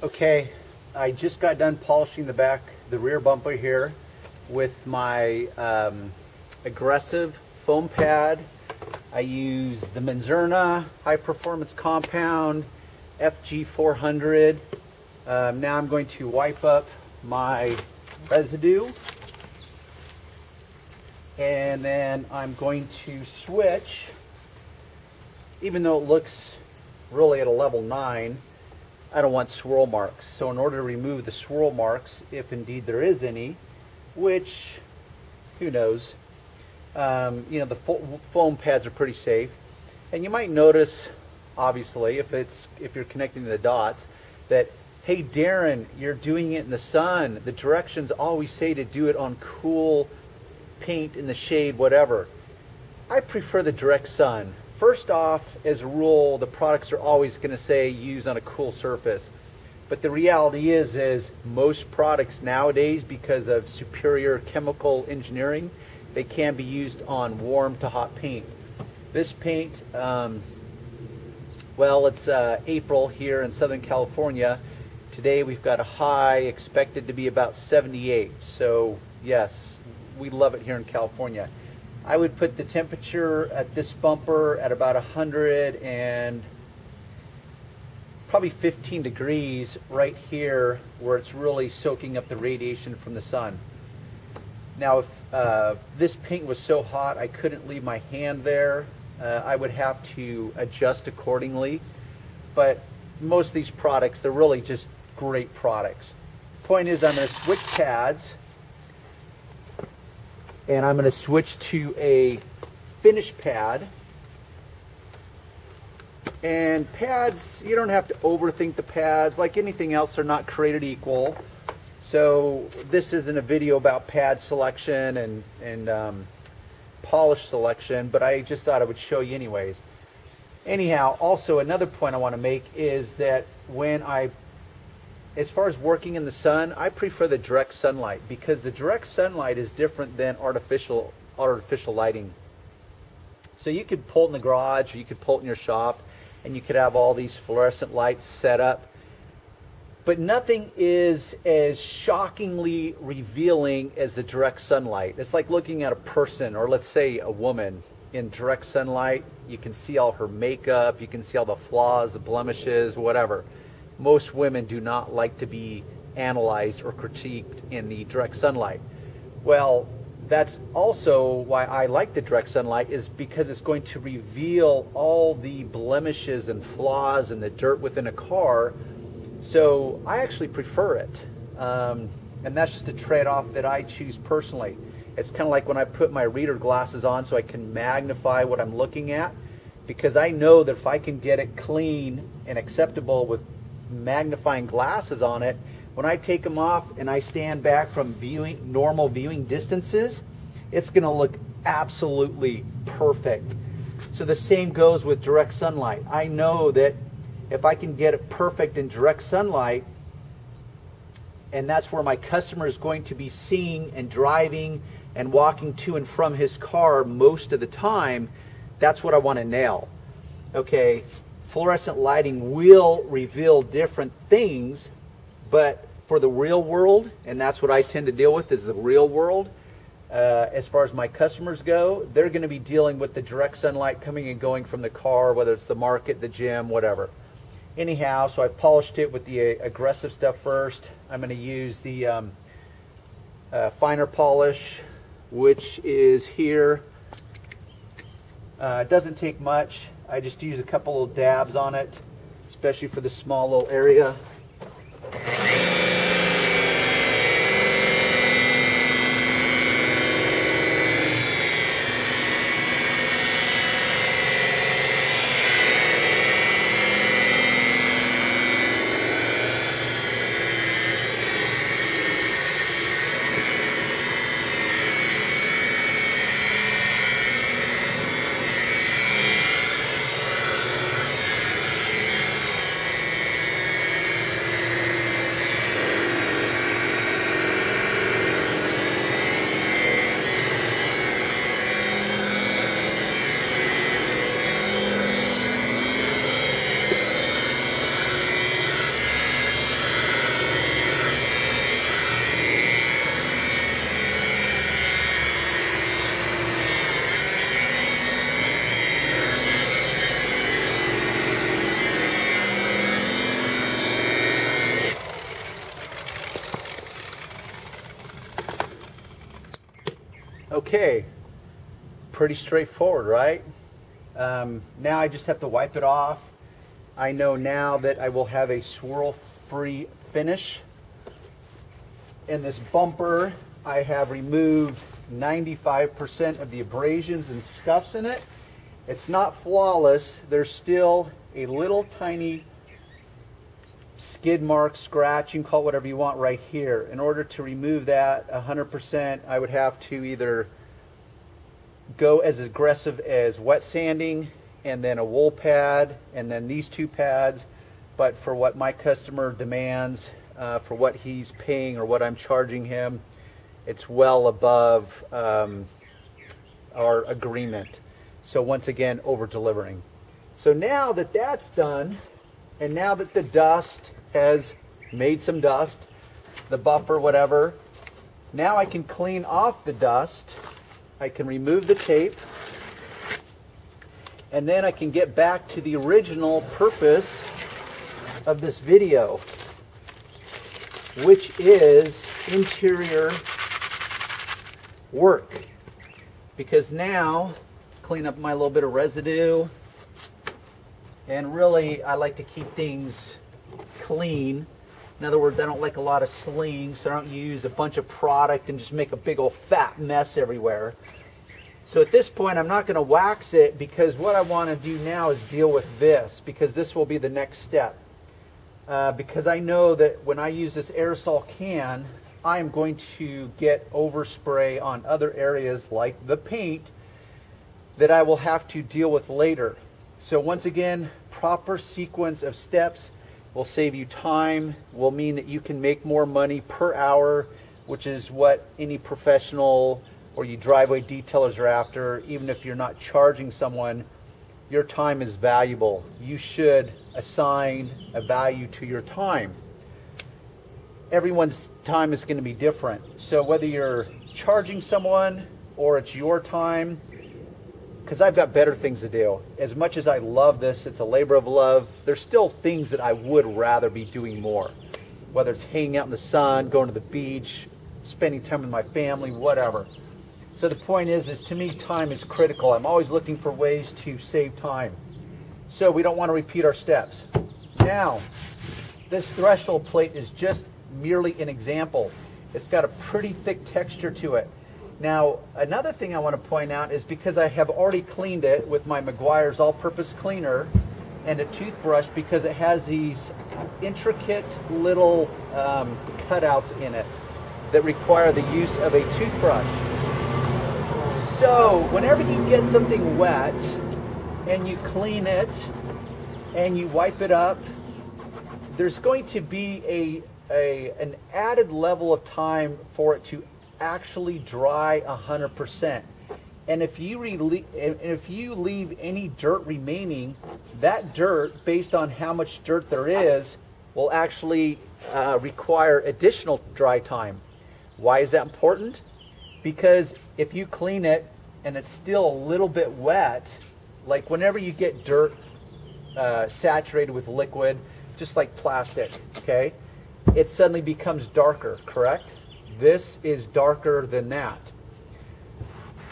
Okay, I just got done polishing the rear bumper here with my aggressive foam pad. I use the Menzerna High Performance Compound FG400. Now I'm going to wipe up my residue, and then I'm going to switch. Even though it looks really at a level 9, I don't want swirl marks. So in order to remove the swirl marks, if indeed there is any, which who knows, the foam pads are pretty safe. And you might notice, obviously, if you're connecting the dots, that hey Darren, you're doing it in the sun. The directions always say to do it on cool paint in the shade, whatever. I prefer the direct sun. First off, as a rule, the products are always going to say use on a cool surface. But the reality is most products nowadays, because of superior chemical engineering, they can be used on warm to hot paint. This paint, well, it's April here in Southern California. Today we've got a high expected to be about 78. So yes, we love it here in California. I would put the temperature at this bumper at about 100 and probably 15 degrees right here, where it's really soaking up the radiation from the sun. Now if this paint was so hot I couldn't leave my hand there, I would have to adjust accordingly. But most of these products, they're really just great products. Point is, I'm going to switch pads, and I'm going to switch to a finish pad. And pads, you don't have to overthink the pads. Like anything else, they're not created equal. So this isn't a video about pad selection and polish selection, but I just thought I would show you anyways. Anyhow, also another point I want to make is that as far as working in the sun, I prefer the direct sunlight, because the direct sunlight is different than artificial lighting. So you could pull it in the garage, or you could pull it in your shop, and you could have all these fluorescent lights set up. But nothing is as shockingly revealing as the direct sunlight. It's like looking at a person, or let's say a woman, in direct sunlight. You can see all her makeup, you can see all the flaws, the blemishes, whatever. Most women do not like to be analyzed or critiqued in the direct sunlight. Well, that's also why I like the direct sunlight, is because it's going to reveal all the blemishes and flaws and the dirt within a car. So I actually prefer it. And that's just a trade-off that I choose personally. It's kind of like when I put my reader glasses on so I can magnify what I'm looking at, because I know that if I can get it clean and acceptable with magnifying glasses on it, when I take them off and I stand back from normal viewing distances, it's going to look absolutely perfect. So the same goes with direct sunlight. I know that if I can get it perfect in direct sunlight, and that's where my customer is going to be seeing and driving and walking to and from his car most of the time, that's what I want to nail. Okay, fluorescent lighting will reveal different things, but for the real world, and that's what I tend to deal with, is the real world. As far as my customers go, they're going to be dealing with the direct sunlight coming and going from the car, whether it's the market, the gym, whatever. Anyhow, so I polished it with the aggressive stuff first. I'm going to use the finer polish, which is here. It doesn't take much. I just use a couple of dabs on it, especially for the small little area. Okay, pretty straightforward, right? Now I just have to wipe it off. I know now that I will have a swirl-free finish. In this bumper, I have removed 95% of the abrasions and scuffs in it. It's not flawless. There's still a little tiny skid mark, scratch, you can call it whatever you want right here. In order to remove that 100%, I would have to either go as aggressive as wet sanding and then a wool pad and then these two pads. But for what my customer demands, for what he's paying or what I'm charging him, it's well above our agreement. So once again, over delivering. So now that that's done, and now that the dust has made some dust, the buffer, whatever, now I can clean off the dust. I can remove the tape, and then I can get back to the original purpose of this video, which is interior work. Because now, clean up my little bit of residue, and really I like to keep things clean. In other words, I don't like a lot of slings, so I don't use a bunch of product and just make a big old fat mess everywhere. So at this point I'm not going to wax it, because what I want to do now is deal with this, because this will be the next step. Because I know that when I use this aerosol can, I am going to get overspray on other areas like the paint that I will have to deal with later. So once again, proper sequence of steps will save you time, will mean that you can make more money per hour, which is what any professional or you driveway detailers are after. Even if you're not charging someone, your time is valuable. You should assign a value to your time. Everyone's time is going to be different. So whether you're charging someone or it's your time, because I've got better things to do. As much as I love this, it's a labor of love, there's still things that I would rather be doing more. Whether it's hanging out in the sun, going to the beach, spending time with my family, whatever. So the point is to me, time is critical. I'm always looking for ways to save time. So we don't want to repeat our steps. Now, this threshold plate is just merely an example. It's got a pretty thick texture to it. Now, another thing I want to point out is because I have already cleaned it with my Meguiar's all-purpose cleaner and a toothbrush, because it has these intricate little cutouts in it that require the use of a toothbrush. So, whenever you get something wet and you clean it and you wipe it up, there's going to be an added level of time for it to actually dry 100%. And if you leave any dirt remaining, that dirt, based on how much dirt there is, will actually require additional dry time. Why is that important? Because if you clean it and it's still a little bit wet, like whenever you get dirt saturated with liquid, just like plastic, okay, it suddenly becomes darker, correct? This is darker than that.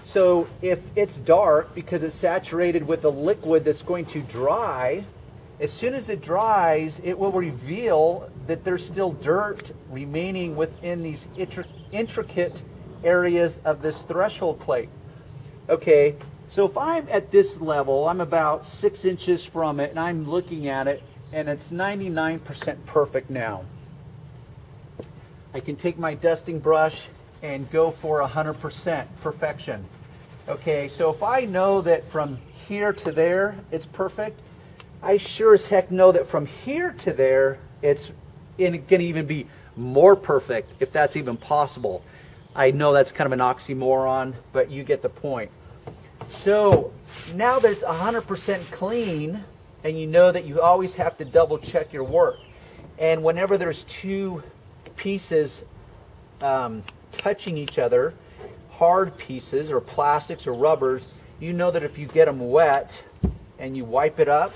So if it's dark because it's saturated with a liquid that's going to dry, as soon as it dries, it will reveal that there's still dirt remaining within these intricate areas of this threshold plate. Okay, so if I'm at this level, I'm about 6 inches from it, and I'm looking at it, and it's 99% perfect now. I can take my dusting brush and go for 100% perfection. Okay, so if I know that from here to there it's perfect, I sure as heck know that from here to there it's going to even be more perfect, if that's even possible. I know that's kind of an oxymoron, but you get the point. So now that it's 100% clean, and you know that you always have to double check your work, and whenever there's two pieces touching each other, hard pieces or plastics or rubbers, you know that if you get them wet and you wipe it up,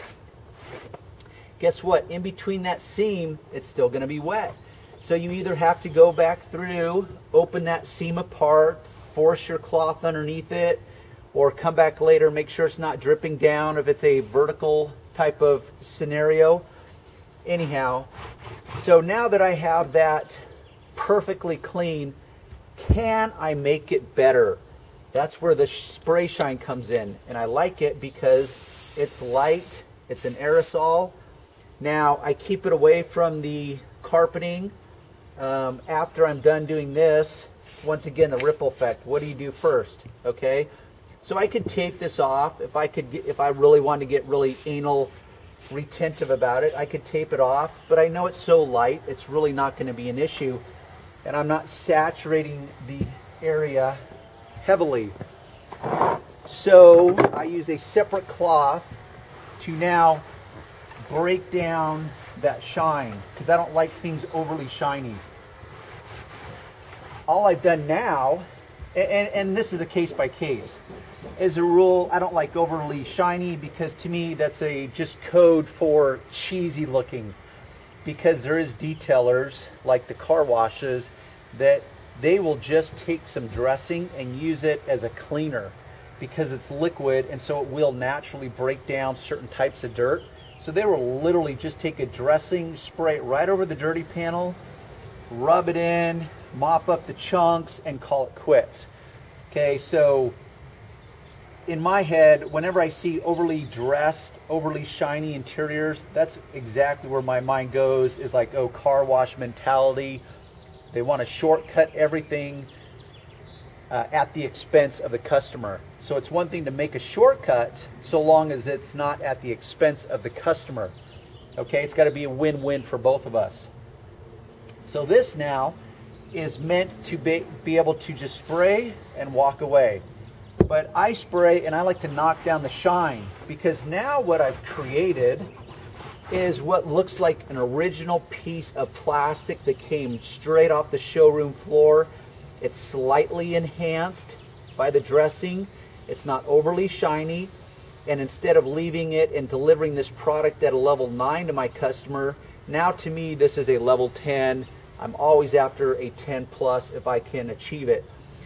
guess what? In between that seam, it's still going to be wet. So you either have to go back through, open that seam apart, force your cloth underneath it, or come back later, make sure it's not dripping down if it's a vertical type of scenario. Anyhow, so now that I have that perfectly clean, can I make it better? That's where the spray shine comes in, and I like it because it's light, it's an aerosol. Now I keep it away from the carpeting. After I'm done doing this, once again, the ripple effect. What do you do first? Okay, so I could tape this off if I really wanted to get really anal retentive about it. I could tape it off, but I know it's so light, it's really not going to be an issue, and I'm not saturating the area heavily. So I use a separate cloth to now break down that shine, because I don't like things overly shiny. All I've done now, and this is a case by case, as a rule, I don't like overly shiny, because to me that's just code for cheesy looking, because there is detailers like the car washes that they will just take some dressing and use it as a cleaner, because it's liquid and so it will naturally break down certain types of dirt. So they will literally just take a dressing, spray it right over the dirty panel, rub it in, mop up the chunks, and call it quits. Okay, so in my head, whenever I see overly dressed, overly shiny interiors, that's exactly where my mind goes, is like, oh, car wash mentality. They want to shortcut everything at the expense of the customer. So it's one thing to make a shortcut so long as it's not at the expense of the customer. Okay, it's got to be a win-win for both of us. So this now is meant to be able to just spray and walk away. But I spray and I like to knock down the shine, because now what I've created is what looks like an original piece of plastic that came straight off the showroom floor. It's slightly enhanced by the dressing. It's not overly shiny, and instead of leaving it and delivering this product at a level 9 to my customer, now to me this is a level 10. I'm always after a 10 plus if I can achieve it.